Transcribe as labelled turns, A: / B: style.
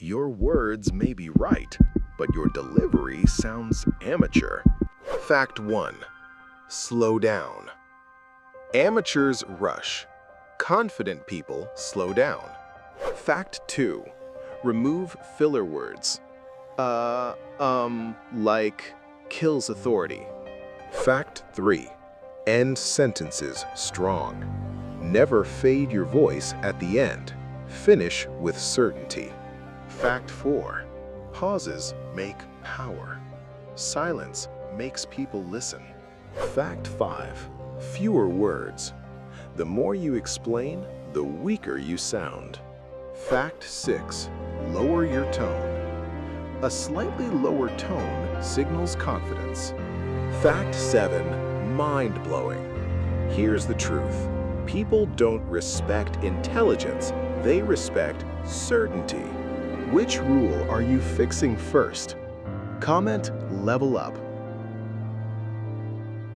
A: Your words may be right, but your delivery sounds amateur. Fact 1. Slow down. Amateurs rush. Confident people slow down. Fact 2. Remove filler words. Like kills authority. Fact 3. End sentences strong. Never fade your voice at the end. Finish with certainty. Fact 4. Pauses make power. Silence makes people listen. Fact 5. Fewer words. The more you explain, the weaker you sound. Fact 6. Lower your tone. A slightly lower tone signals confidence. Fact 7. Mind-blowing. Here's the truth. People don't respect intelligence, they respect certainty. Which rule are you fixing first? Comment level up.